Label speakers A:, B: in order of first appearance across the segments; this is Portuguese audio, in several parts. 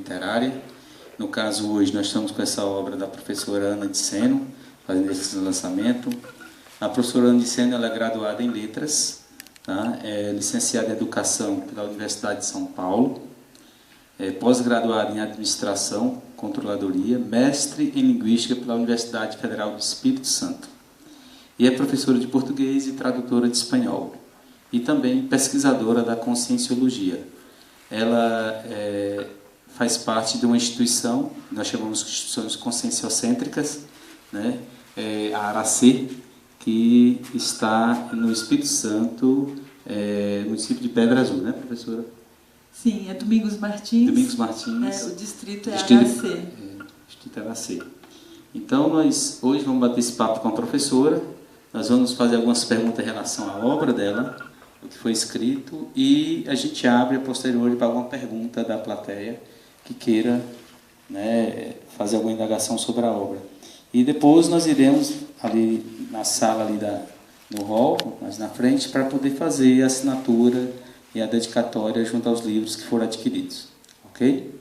A: literária. No caso, hoje, nós estamos com essa obra da professora Ana de Seno, fazendo esse lançamento. A professora Ana de Seno, ela é graduada em Letras, tá? É licenciada em Educação pela Universidade de São Paulo, é pós-graduada em Administração, Controladoria, mestre em Linguística pela Universidade Federal do Espírito Santo. E é professora de português e tradutora de espanhol. E também pesquisadora da Conscienciologia. Ela faz parte de uma instituição, nós chamamos de instituições conscienciocêntricas, né? A Aracê, que está no Espírito Santo, município de Pedra Azul, né, professora?
B: Sim, é Domingos Martins.
A: Domingos Martins.
B: O distrito é Aracê.
A: Distrito Aracê. Então, nós hoje vamos bater esse papo com a professora, nós vamos fazer algumas perguntas em relação à obra dela, o que foi escrito, e a gente abre a posteriori para alguma pergunta da plateia que queira, né, fazer alguma indagação sobre a obra. E depois nós iremos ali na sala ali no hall, mais na frente, para poder fazer a assinatura e a dedicatória junto aos livros que foram adquiridos. Ok?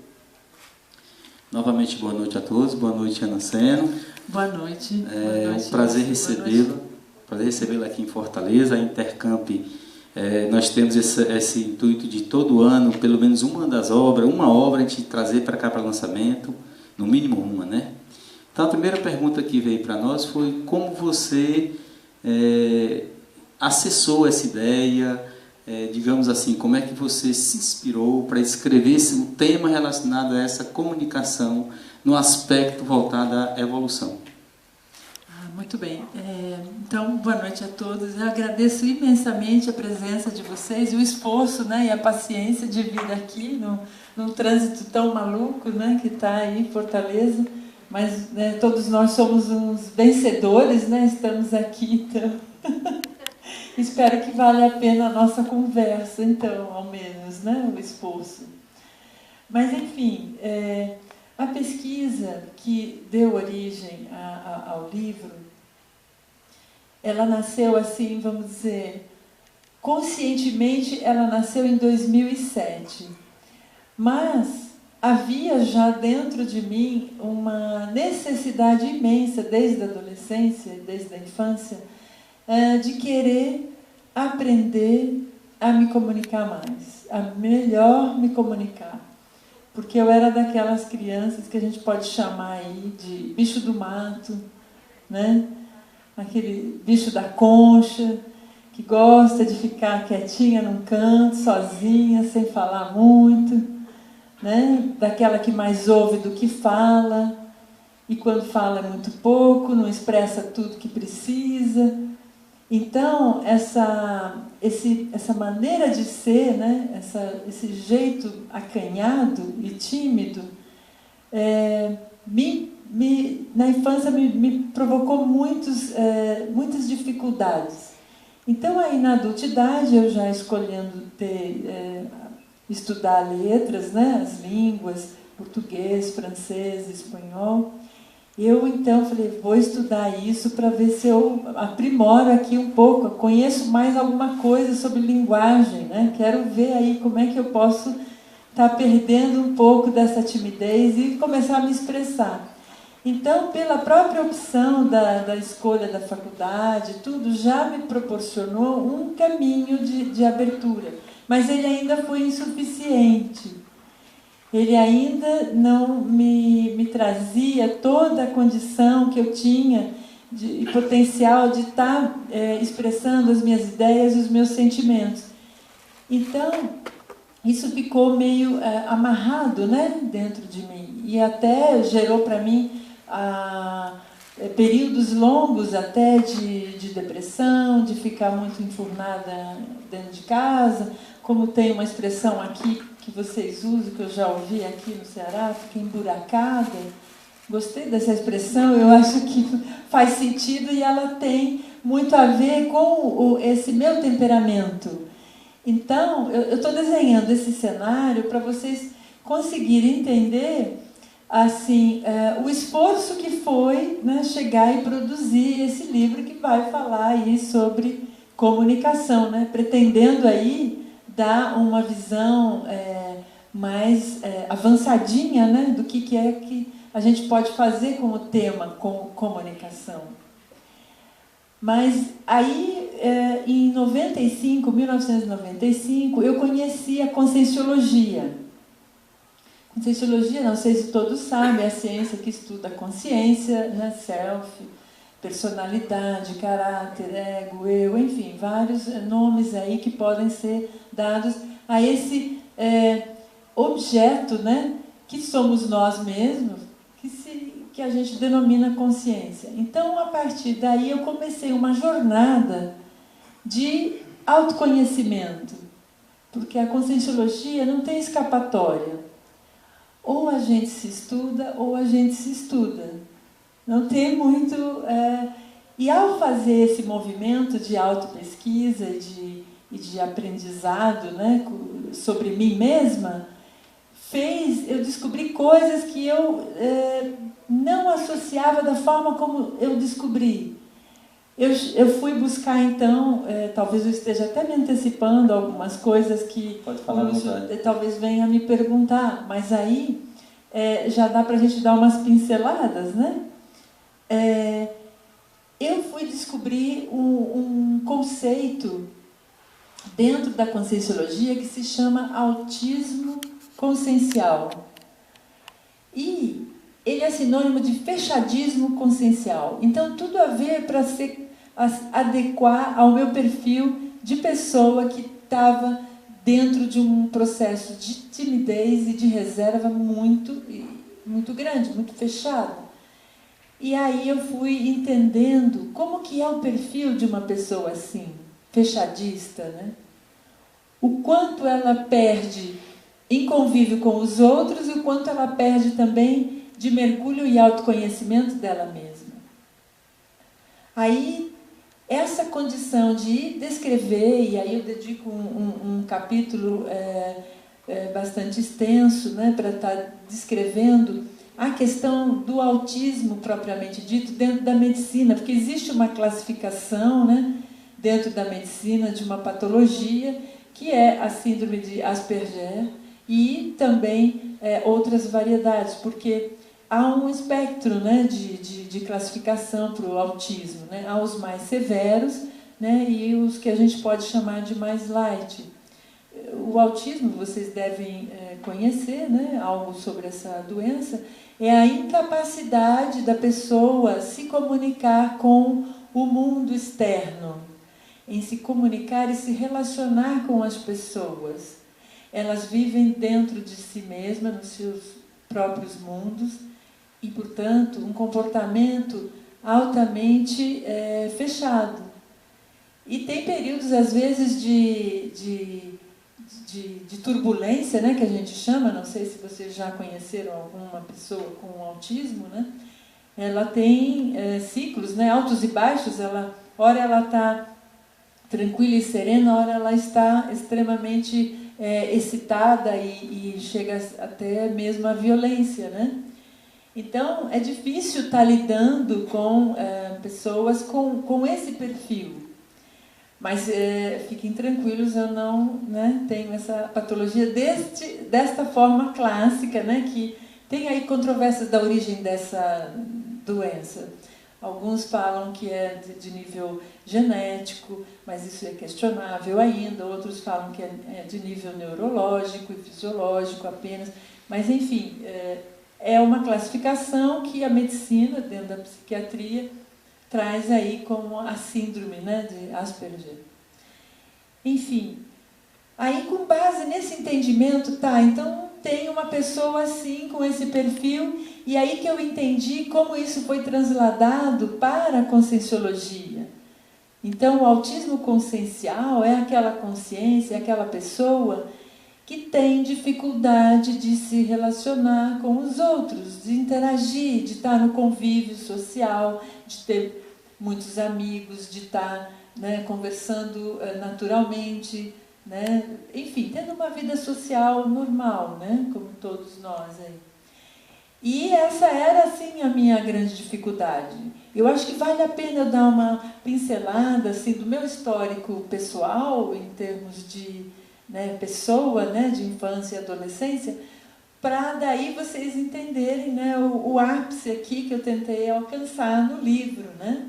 A: Novamente, boa noite a todos. Boa noite, Ana Seno.
B: Boa noite.
A: É um prazer recebê-la. Prazer recebê-la aqui em Fortaleza, a Intercamp. Nós temos esse intuito de todo ano, pelo menos uma obra a gente trazer para cá para lançamento, no mínimo uma, né? Então a primeira pergunta que veio para nós foi como você acessou essa ideia, digamos assim, como é que você se inspirou para escrever um tema relacionado a essa comunicação no aspecto voltado à evolução.
B: Muito bem. Então, boa noite a todos. Eu agradeço imensamente a presença de vocês, o esforço, né, e a paciência de vir aqui num trânsito tão maluco, né, que está aí em Fortaleza. Mas, né, todos nós somos uns vencedores, né, estamos aqui, então espero que valha a pena a nossa conversa, então, ao menos, né, o esforço. Mas, enfim, a pesquisa que deu origem ao livro, ela nasceu assim, vamos dizer, conscientemente ela nasceu em 2007. Mas havia já dentro de mim uma necessidade imensa, desde a adolescência, desde a infância, de querer aprender a me comunicar mais, a melhor me comunicar. Porque eu era daquelas crianças que a gente pode chamar aí de bicho do mato, né? Aquele bicho da concha, que gosta de ficar quietinha num canto, sozinha, sem falar muito, né? Daquela que mais ouve do que fala, e quando fala é muito pouco, não expressa tudo que precisa. Então, essa maneira de ser, né? Esse jeito acanhado e tímido, na infância me provocou muitas dificuldades. Então, aí na adultidade, eu já escolhendo estudar letras, né, as línguas, português, francês, espanhol, eu então falei, vou estudar isso para ver se eu aprimoro aqui um pouco, conheço mais alguma coisa sobre linguagem, né? Quero ver aí como é que eu posso estar perdendo um pouco dessa timidez e começar a me expressar. Então, pela própria opção da escolha da faculdade, tudo já me proporcionou um caminho de abertura. Mas ele ainda foi insuficiente. Ele ainda não me trazia toda a condição que eu tinha e potencial de estar expressando as minhas ideias e os meus sentimentos. Então, isso ficou meio amarrado, né, dentro de mim. E até gerou para mim períodos longos até de depressão, de ficar muito enfurnada dentro de casa. Como tem uma expressão aqui que vocês usam, que eu já ouvi aqui no Ceará, fica emburacada. Gostei dessa expressão, eu acho que faz sentido e ela tem muito a ver com esse meu temperamento. Então, eu estou desenhando esse cenário para vocês conseguirem entender assim, o esforço que foi, né, chegar e produzir esse livro que vai falar aí sobre comunicação, né, pretendendo aí dar uma visão mais avançadinha, né, do que é que a gente pode fazer com o tema comunicação. Mas aí, em 1995, eu conheci a Conscienciologia. Conscienciologia, não sei se todos sabem, é a ciência que estuda a consciência, né, self, personalidade, caráter, ego, eu, enfim, vários nomes aí que podem ser dados a esse objeto, né, que somos nós mesmos, que a gente denomina consciência. Então, a partir daí, eu comecei uma jornada de autoconhecimento, porque a Conscienciologia não tem escapatória. Ou a gente se estuda, ou a gente se estuda. Não tem muito... E ao fazer esse movimento de autopesquisa e de aprendizado, né, sobre mim mesma, eu descobri coisas que eu não associava da forma como eu descobri. Eu fui buscar, então, talvez eu esteja até me antecipando algumas coisas que talvez venha me perguntar, mas aí já dá para a gente dar umas pinceladas, né? Eu fui descobrir um conceito dentro da Conscienciologia que se chama autismo consciencial. E ele é sinônimo de fechadismo consciencial. Então, tudo a ver para se adequar ao meu perfil de pessoa que estava dentro de um processo de timidez e de reserva muito grande, muito fechado. E aí eu fui entendendo como que é o perfil de uma pessoa assim, fechadista, né? O quanto ela perde em convívio com os outros e o quanto ela perde também de mergulho e autoconhecimento dela mesma. Aí, essa condição de descrever, e aí eu dedico um capítulo bastante extenso, né, para estar descrevendo a questão do autismo propriamente dito dentro da medicina, porque existe uma classificação, né, dentro da medicina de uma patologia que é a síndrome de Asperger e também outras variedades, porque há um espectro, né, de classificação para o autismo, né? Há os mais severos, né, e os que a gente pode chamar de mais light. O autismo, vocês devem conhecer, né, algo sobre essa doença, é a incapacidade da pessoa se comunicar com o mundo externo, em se comunicar e se relacionar com as pessoas. Elas vivem dentro de si mesmas, nos seus próprios mundos, e, portanto, um comportamento altamente fechado. E tem períodos, às vezes, de turbulência, né, que a gente chama, não sei se vocês já conheceram alguma pessoa com autismo, né? Ela tem ciclos, né, altos e baixos, ora ela está tranquila e serena, ora ela está extremamente excitada e chega até mesmo à violência, né? Então, é difícil estar lidando com pessoas com esse perfil. Mas fiquem tranquilos, eu não, né, tenho essa patologia desta forma clássica, né, que tem aí controvérsias da origem dessa doença. Alguns falam que é de nível genético, mas isso é questionável ainda. Outros falam que é de nível neurológico e fisiológico apenas. Mas, enfim, é uma classificação que a medicina, dentro da psiquiatria, traz aí como a síndrome, né, de Asperger. Enfim, aí com base nesse entendimento, então tem uma pessoa assim, com esse perfil, e aí que eu entendi como isso foi transladado para a Conscienciologia. Então, o autismo consciencial é aquela consciência, é aquela pessoa que tem dificuldade de se relacionar com os outros, de interagir, de estar no convívio social, de ter muitos amigos, de estar, né, conversando naturalmente, né? Enfim, tendo uma vida social normal, né, como todos nós aí. E essa era, assim, a minha grande dificuldade. Eu acho que vale a pena eu dar uma pincelada assim, do meu histórico pessoal, em termos de né, pessoa, né, de infância e adolescência, para daí vocês entenderem, né, o ápice aqui que eu tentei alcançar no livro, né,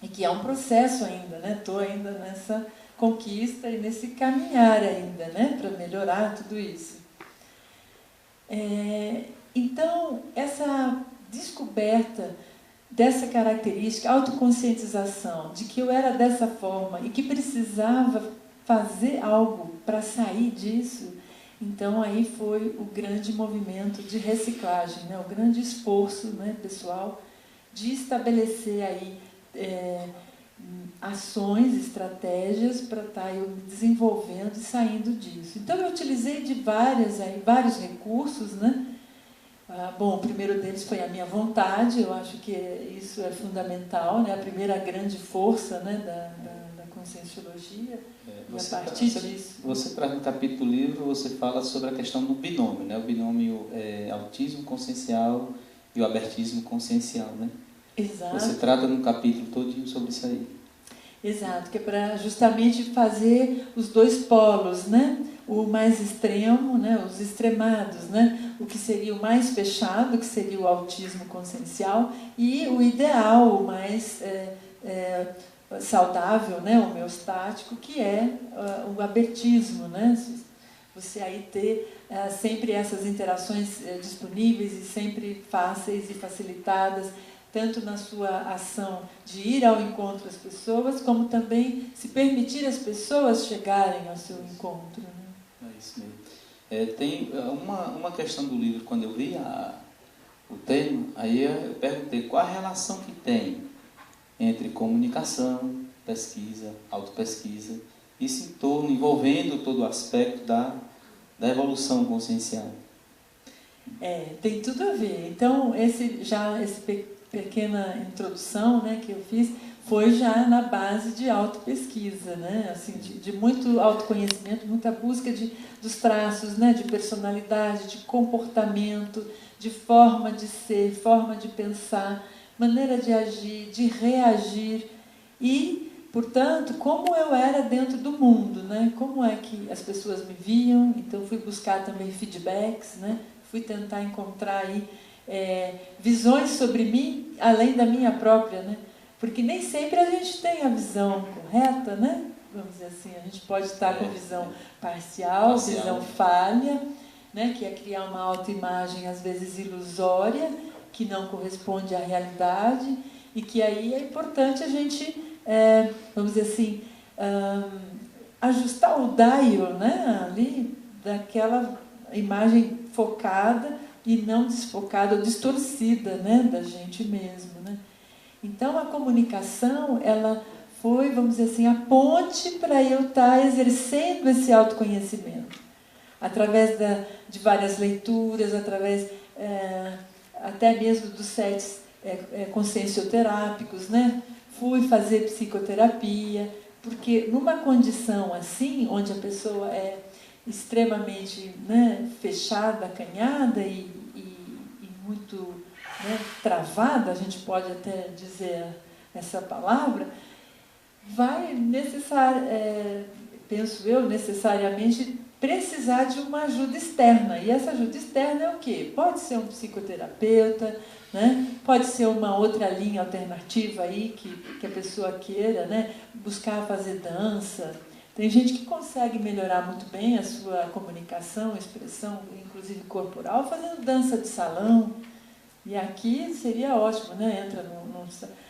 B: e que é um processo ainda, né, estou ainda nessa conquista e nesse caminhar ainda, né, para melhorar tudo isso. Então, essa descoberta dessa característica, autoconscientização, de que eu era dessa forma e que precisava fazer algo para sair disso, então aí foi o grande movimento de reciclagem, né? O grande esforço, né, pessoal, de estabelecer aí ações, estratégias para estar eu desenvolvendo e saindo disso. Então eu utilizei de vários recursos, né? Bom, o primeiro deles foi a minha vontade, eu acho que isso é fundamental, né? A primeira grande força, né, da conscienciologia, e a partir disso...
A: Você traz no capítulo do livro, você fala sobre a questão do binômio, né? O binômio autismo consciencial e o abertismo consciencial, né?
B: Exato.
A: Você trata num capítulo todinho sobre isso aí.
B: Exato, que é para justamente fazer os dois polos, né? O mais extremo, né? Os extremados, né? O que seria o mais fechado, que seria o autismo consciencial, e o ideal, o mais saudável, né? Homeostático, que é o abertismo, né? Você aí ter sempre essas interações disponíveis e sempre fáceis e facilitadas, tanto na sua ação de ir ao encontro das pessoas, como também se permitir as pessoas chegarem ao seu encontro. Né?
A: É isso mesmo. Tem uma questão do livro, quando eu li o tema, aí eu perguntei qual a relação que tem entre comunicação, pesquisa, autopesquisa, isso envolvendo todo o aspecto da evolução consciencial.
B: Tem tudo a ver. Então, essa pequena introdução, né, que eu fiz foi já na base de autopesquisa, né, assim, de muito autoconhecimento, muita busca dos traços, né, de personalidade, de comportamento, de forma de ser, forma de pensar, maneira de agir, de reagir e, portanto, como eu era dentro do mundo, né, como é que as pessoas me viam. Então fui buscar também feedbacks, né, fui tentar encontrar aí visões sobre mim, além da minha própria, né? Porque nem sempre a gente tem a visão correta, né? Vamos dizer assim, a gente pode estar com visão parcial, visão falha, né? Que é criar uma autoimagem, às vezes ilusória, que não corresponde à realidade, e que aí é importante a gente, vamos dizer assim, ajustar o dial, né? Ali, daquela imagem focada e não desfocada ou distorcida, né, da gente mesmo, né? Então a comunicação, ela foi, vamos dizer assim, a ponte para eu estar exercendo esse autoconhecimento através de várias leituras, através até mesmo dos sets consciencioterápicos, né? Fui fazer psicoterapia, porque numa condição assim, onde a pessoa é extremamente, né, fechada, acanhada e muito, né, travada, a gente pode até dizer essa palavra, vai penso eu, necessariamente precisar de uma ajuda externa. E essa ajuda externa é o quê? Pode ser um psicoterapeuta, né? Pode ser uma outra linha alternativa aí que a pessoa queira, né, buscar fazer dança. Tem gente que consegue melhorar muito bem a sua comunicação, expressão, inclusive corporal, fazendo dança de salão. E aqui seria ótimo, né? Entra num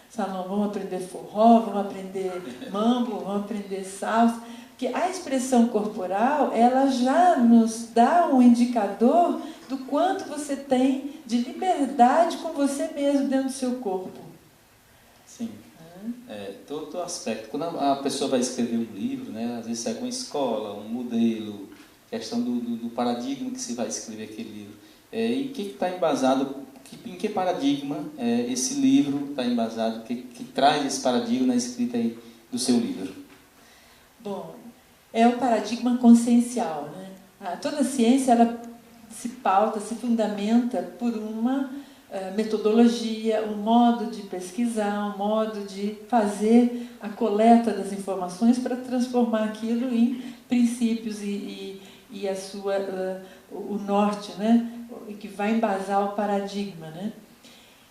B: salão, vamos aprender forró, vamos aprender mambo, vamos aprender salsa. Porque a expressão corporal, ela já nos dá um indicador do quanto você tem de liberdade com você mesmo dentro do seu corpo.
A: Sim. Todo aspecto. Quando a pessoa vai escrever um livro, né, às vezes segue uma escola, um modelo, questão do paradigma que se vai escrever aquele livro. Em que está embasado, em que paradigma esse livro está embasado, que traz esse paradigma na escrita aí do seu livro?
B: Bom, é o paradigma consciencial, né? Toda a ciência, ela se pauta, se fundamenta por uma metodologia, um modo de pesquisar, um modo de fazer a coleta das informações para transformar aquilo em princípios e a sua, o norte, né? Que vai embasar o paradigma, né?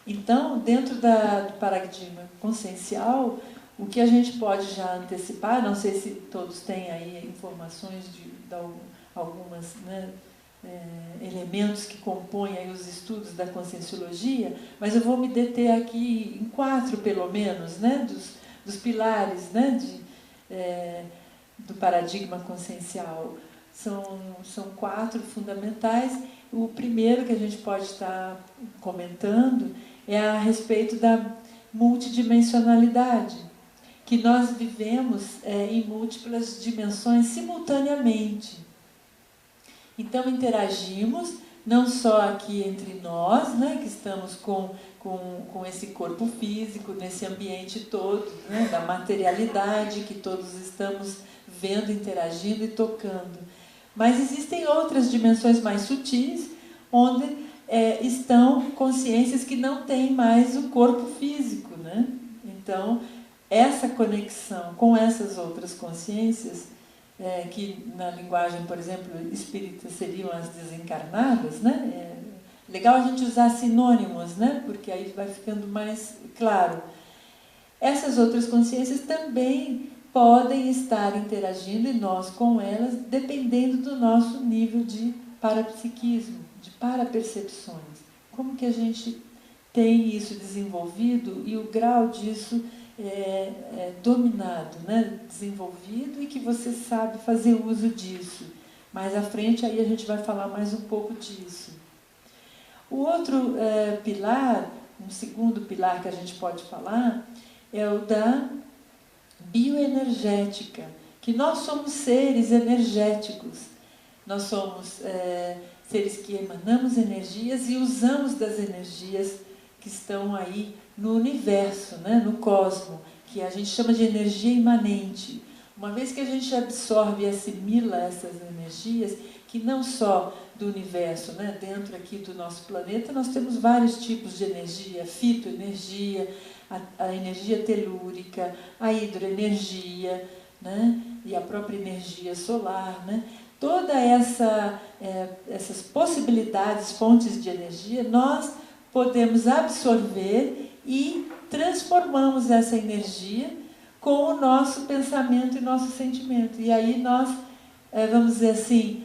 B: Então, dentro do paradigma consciencial, o que a gente pode já antecipar, não sei se todos têm aí informações de algumas, né, elementos que compõem aí os estudos da conscienciologia, mas eu vou me deter aqui em 4, pelo menos, né, dos pilares, né, do paradigma consciencial. São 4 fundamentais. O primeiro que a gente pode estar comentando é a respeito da multidimensionalidade, que nós vivemos em múltiplas dimensões simultaneamente. Então, interagimos não só aqui entre nós, né, que estamos com esse corpo físico, nesse ambiente todo, né, da materialidade que todos estamos vendo, interagindo e tocando. Mas existem outras dimensões mais sutis, onde estão consciências que não têm mais o corpo físico, né? Então, essa conexão com essas outras consciências, que na linguagem, por exemplo, espírita seriam as desencarnadas, né? É legal a gente usar sinônimos, né? Porque aí vai ficando mais claro. Essas outras consciências também podem estar interagindo, e nós com elas, dependendo do nosso nível de parapsiquismo, de parapercepções. Como que a gente tem isso desenvolvido e o grau disso dominado, né? Desenvolvido, e que você sabe fazer uso disso. Mais à frente aí a gente vai falar mais um pouco disso. O outro pilar, um segundo pilar que a gente pode falar, é o da bioenergética, que nós somos seres energéticos. Nós somos seres que emanamos energias e usamos das energias que estão aí no universo, né, no cosmos, que a gente chama de energia imanente. Uma vez que a gente absorve e assimila essas energias, que não só do universo, né, dentro aqui do nosso planeta, nós temos vários tipos de energia, fitoenergia, a energia telúrica, a hidroenergia, né, e a própria energia solar, né? Toda essas possibilidades, fontes de energia, nós podemos absorver e transformamos essa energia com o nosso pensamento e nosso sentimento. E aí nós, vamos dizer assim,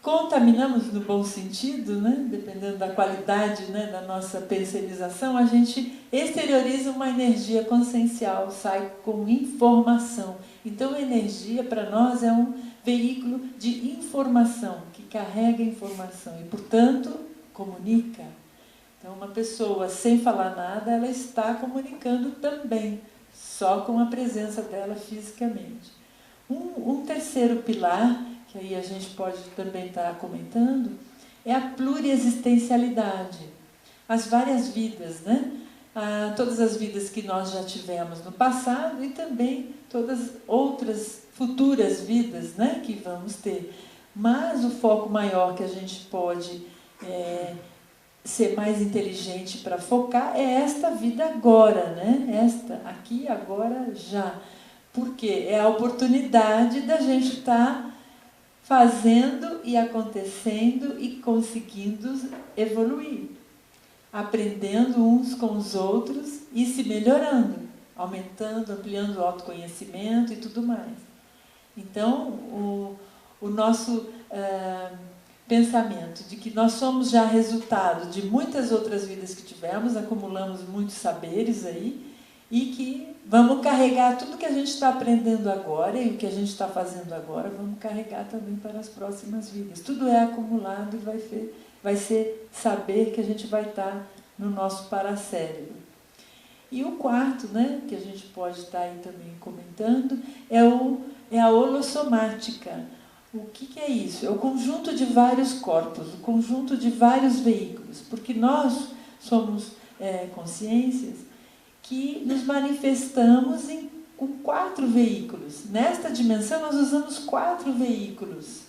B: contaminamos no bom sentido, né? Dependendo da qualidade, né, da nossa penserização, a gente exterioriza uma energia consciencial, sai com informação. Então, a energia, para nós, é um veículo de informação, que carrega informação e, portanto, comunica. Então, uma pessoa sem falar nada, ela está comunicando também, só com a presença dela fisicamente. Um terceiro pilar, que aí a gente pode também estar comentando, é a pluriexistencialidade. As várias vidas, né? Todas as vidas que nós já tivemos no passado e também todas outras futuras vidas, né, que vamos ter. Mas o foco maior que a gente pode ser mais inteligente para focar é esta vida agora, né? Esta aqui, agora, já. Porque é a oportunidade da gente estar fazendo e acontecendo e conseguindo evoluir, aprendendo uns com os outros e se melhorando, aumentando, ampliando o autoconhecimento e tudo mais. Então, o nosso pensamento de que nós somos já resultado de muitas outras vidas que tivemos, acumulamos muitos saberes aí, e que vamos carregar tudo que a gente está aprendendo agora e o que a gente está fazendo agora, vamos carregar também para as próximas vidas. Tudo é acumulado e vai ser saber que a gente vai estar no nosso paracérebro. E o quarto, né, que a gente pode estar aí também comentando, é a holossomática. O que é isso? É o conjunto de vários corpos, o conjunto de vários veículos, porque nós somos consciências que nos manifestamos com 4 veículos. Nesta dimensão nós usamos 4 veículos,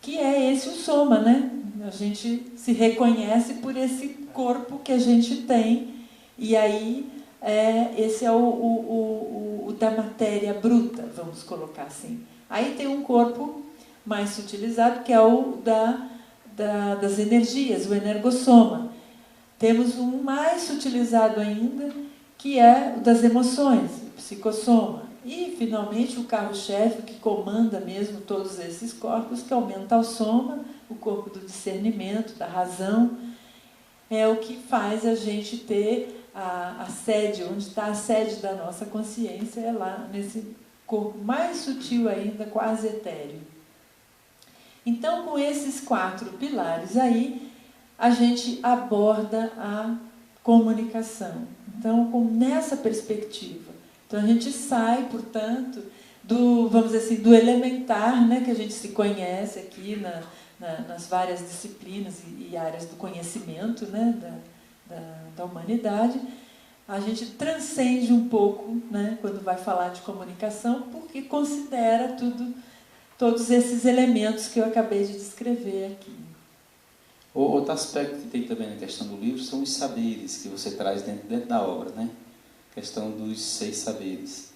B: que é esse o soma, né? A gente se reconhece por esse corpo que a gente tem, e aí esse é o da matéria bruta, vamos colocar assim. Aí tem um corpo mais sutilizado, que é o das energias, o energossoma. Temos um mais sutilizado ainda, que é o das emoções, o psicossoma. E, finalmente, o carro-chefe, que comanda mesmo todos esses corpos, que é o mental-soma, o corpo do discernimento, da razão, é o que faz a gente ter a sede, onde está a sede da nossa consciência, é lá nesse corpo mais sutil ainda, quase etéreo. Então, com esses 4 pilares aí, a gente aborda a comunicação. Então, nessa perspectiva. Então, a gente sai, portanto, vamos dizer assim, do elementar, né, que a gente se conhece aqui nas várias disciplinas e áreas do conhecimento, né, da humanidade. A gente transcende um pouco, né, quando vai falar de comunicação, porque considera todos esses elementos que eu acabei de descrever aqui.
A: Outro aspecto que tem também na questão do livro são os saberes que você traz dentro da obra, né? A questão dos 6 saberes.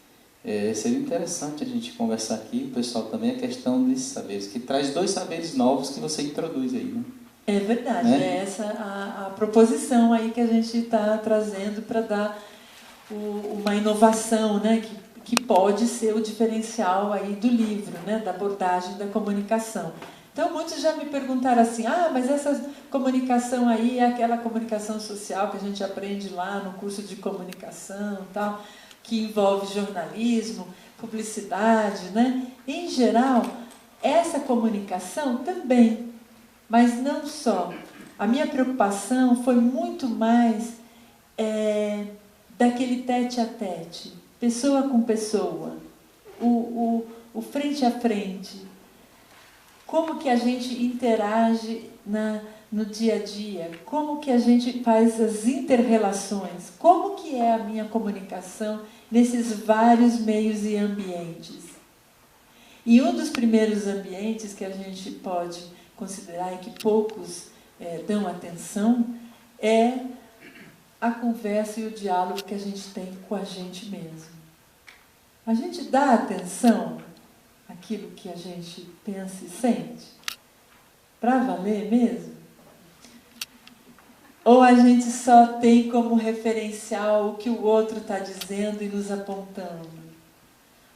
A: Seria interessante a gente conversar aqui, o pessoal também, a questão desses saberes, que traz 2 saberes novos que você introduz aí, né?
B: É verdade, né? É essa a proposição aí que a gente está trazendo para dar uma inovação, né? Que pode ser o diferencial aí do livro, né? Da abordagem da comunicação. Então, muitos já me perguntaram assim, mas essa comunicação aí é aquela comunicação social que a gente aprende lá no curso de comunicação e tal, que envolve jornalismo, publicidade, né? Em geral, essa comunicação também, mas não só. A minha preocupação foi muito mais daquele tete-a-tete, pessoa com pessoa, o frente a frente. Como que a gente interage no dia a dia? Como que a gente faz as inter-relações? Como que é a minha comunicação nesses vários meios e ambientes? E um dos primeiros ambientes que a gente pode considerar e que poucos dão atenção é a conversa e o diálogo que a gente tem com a gente mesmo. A gente dá atenção àquilo que a gente pensa e sente? Para valer mesmo? Ou a gente só tem como referencial o que o outro está dizendo e nos apontando?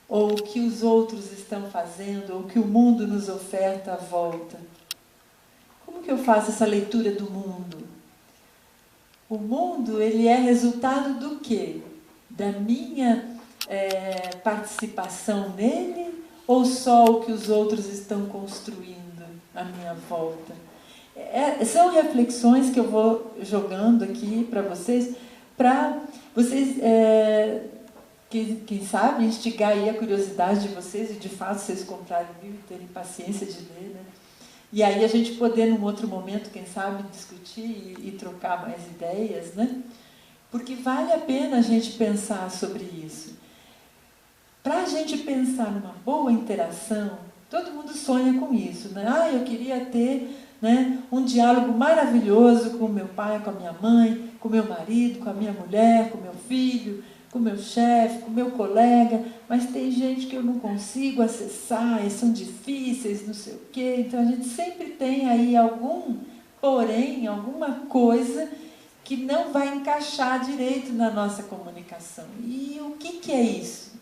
B: Ou o que os outros estão fazendo, ou o que o mundo nos oferta à volta? Como que eu faço essa leitura do mundo? O mundo, ele é resultado do quê? Da minha participação nele, ou só o que os outros estão construindo à minha volta? São reflexões que eu vou jogando aqui para vocês quem sabe, instigar aí a curiosidade de vocês e, de fato, vocês comprarem o livro e terem paciência de ler, né? E aí a gente poder, num outro momento, quem sabe, discutir e trocar mais ideias, né? Porque vale a pena a gente pensar sobre isso. Para a gente pensar numa boa interação, todo mundo sonha com isso, né? Eu queria ter, né, um diálogo maravilhoso com o meu pai, com a minha mãe, com o meu marido, com a minha mulher, com o meu filho, com o meu chefe, com o meu colega, mas tem gente que eu não consigo acessar, são difíceis, não sei o quê. Então, a gente sempre tem aí alguma coisa que não vai encaixar direito na nossa comunicação. E o que é isso?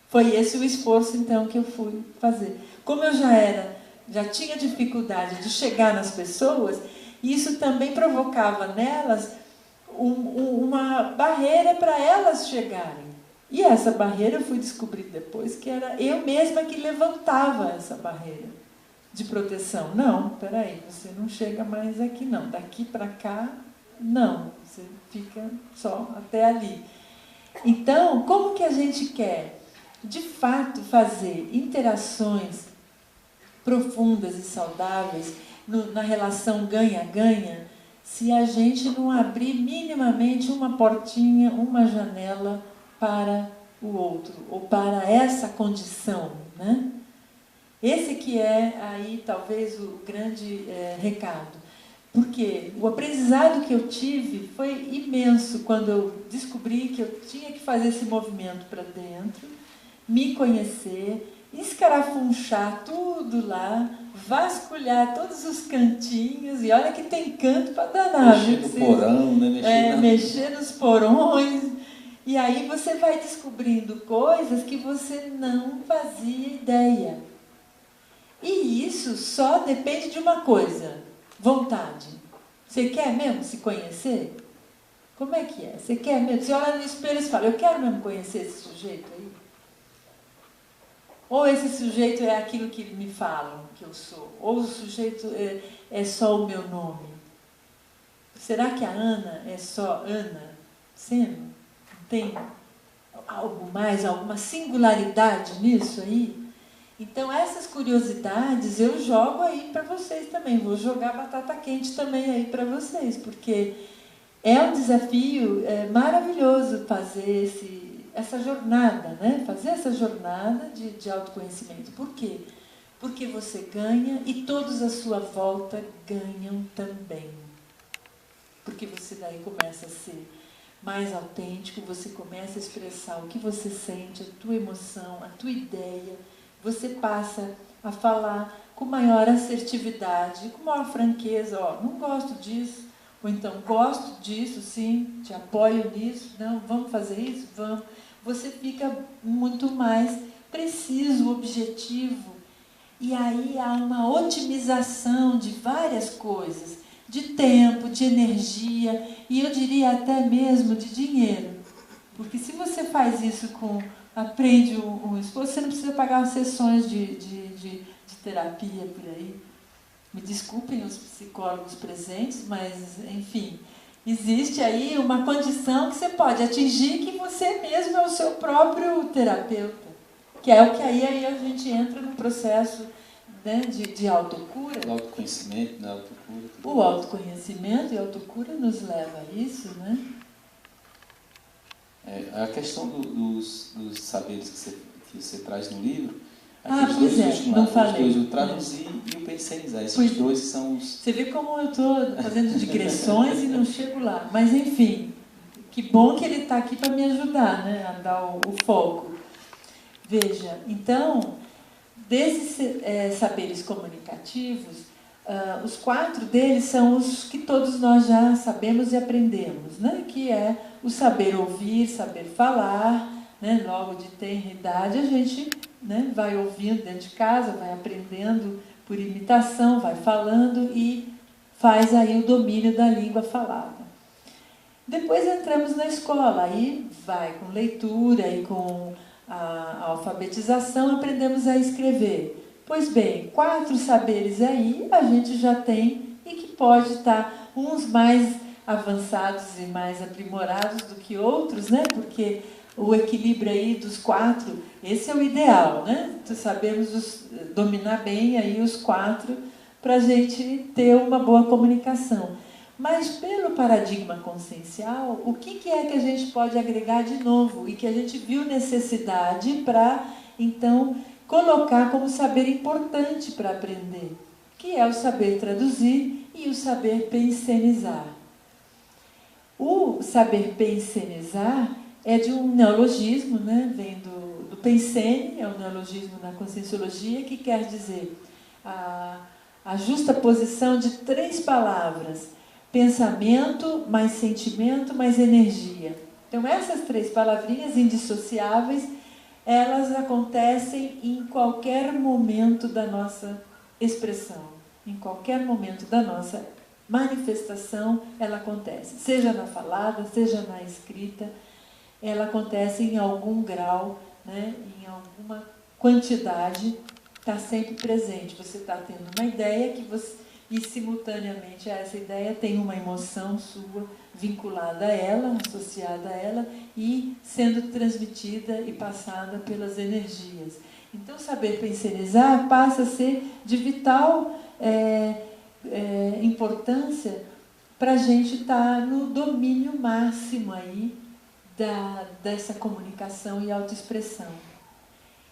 B: Foi esse o esforço, então, que eu fui fazer. Como eu já tinha dificuldade de chegar nas pessoas, isso também provocava nelas uma barreira para elas chegarem. E essa barreira eu fui descobrir depois que era eu mesma que levantava essa barreira de proteção. Não, peraí, você não chega mais aqui não, daqui para cá, não, você fica só até ali. Então, como que a gente quer, de fato, fazer interações profundas e saudáveis na relação ganha-ganha, se a gente não abrir minimamente uma portinha, uma janela para o outro, ou para essa condição, né? Esse que é aí talvez o grande recado. Porque o aprendizado que eu tive foi imenso quando eu descobri que eu tinha que fazer esse movimento para dentro, me conhecer, escarafunchar tudo lá, vasculhar todos os cantinhos, e olha que tem canto para danar.
A: Mexer no porão, né?
B: Mexer nos porões. E aí você vai descobrindo coisas que você não fazia ideia. E isso só depende de uma coisa: vontade. Você quer mesmo se conhecer? Como é que é? Você quer mesmo? Você olha no espelho e fala: eu quero mesmo conhecer esse sujeito aí? Ou esse sujeito é aquilo que me falam que eu sou? Ou o sujeito é só o meu nome? Será que a Ana é só Ana Seno? Tem algo mais, alguma singularidade nisso aí? Então, essas curiosidades eu jogo aí para vocês também. Vou jogar batata quente também aí para vocês, porque é um desafio maravilhoso fazer essa jornada, né? Fazer essa jornada de autoconhecimento. Por quê? Porque você ganha e todos à sua volta ganham também. Porque você daí começa a ser mais autêntico, você começa a expressar o que você sente, a tua emoção, a tua ideia. Você passa a falar com maior assertividade, com maior franqueza. Não gosto disso, ou então gosto disso, sim, te apoio nisso, não, vamos fazer isso? Vamos. Você fica muito mais preciso, objetivo. E aí há uma otimização de várias coisas, de tempo, de energia, e eu diria até mesmo de dinheiro. Porque se você faz isso aprende um esforço, você não precisa pagar sessões de terapia por aí. Me desculpem os psicólogos presentes, mas, enfim, existe aí uma condição que você pode atingir, que você mesmo é o seu próprio terapeuta. Que é o que aí a gente entra no processo, né, de autocura.
A: O autoconhecimento, né? Autocura.
B: O autoconhecimento e a autocura nos leva a isso, né?
A: A questão dos saberes que você traz no livro,
B: pois não falei.
A: Os dois, o traduzir e o pensionizar. Esses dois são os...
B: Você vê como eu estou fazendo digressões e não chego lá. Mas, enfim, que bom que ele está aqui para me ajudar, né, a dar o foco. Veja, então, desses saberes comunicativos, os 4 deles são os que todos nós já sabemos e aprendemos, né? Que é o saber ouvir, saber falar, né? Logo de tenra idade a gente, né, vai ouvindo dentro de casa, vai aprendendo por imitação, vai falando e faz aí o domínio da língua falada. Depois entramos na escola, aí vai com leitura e com a alfabetização, aprendemos a escrever. Pois bem, 4 saberes aí a gente já tem e que pode estar uns mais avançados e mais aprimorados do que outros, né? Porque o equilíbrio aí dos 4, esse é o ideal, né? Sabemos dominar bem aí os 4 para a gente ter uma boa comunicação. Mas pelo paradigma consciencial, o que é que a gente pode agregar de novo e que a gente viu necessidade para, então, colocar como saber importante para aprender, que é o saber traduzir e o saber pensenizar. O saber pensenizar é de um neologismo, né? Vem do pensene, é um neologismo na conscienciologia, que quer dizer a justa posição de 3 palavras: pensamento, mais sentimento, mais energia. Então, essas 3 palavrinhas indissociáveis, elas acontecem em qualquer momento da nossa expressão, em qualquer momento da nossa manifestação, ela acontece. Seja na falada, seja na escrita, ela acontece em algum grau, né, em alguma quantidade, está sempre presente. Você está tendo uma ideia e simultaneamente a essa ideia tem uma emoção sua vinculada a ela, associada a ela e sendo transmitida e passada pelas energias. Então, saber pensenizar passa a ser de vital importância para a gente estar no domínio máximo aí dessa comunicação e autoexpressão.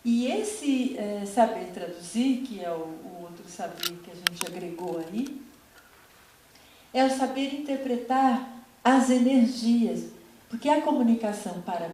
B: E esse saber traduzir, que é o outro saber que a gente agregou aí, é o saber interpretar as energias, porque a comunicação para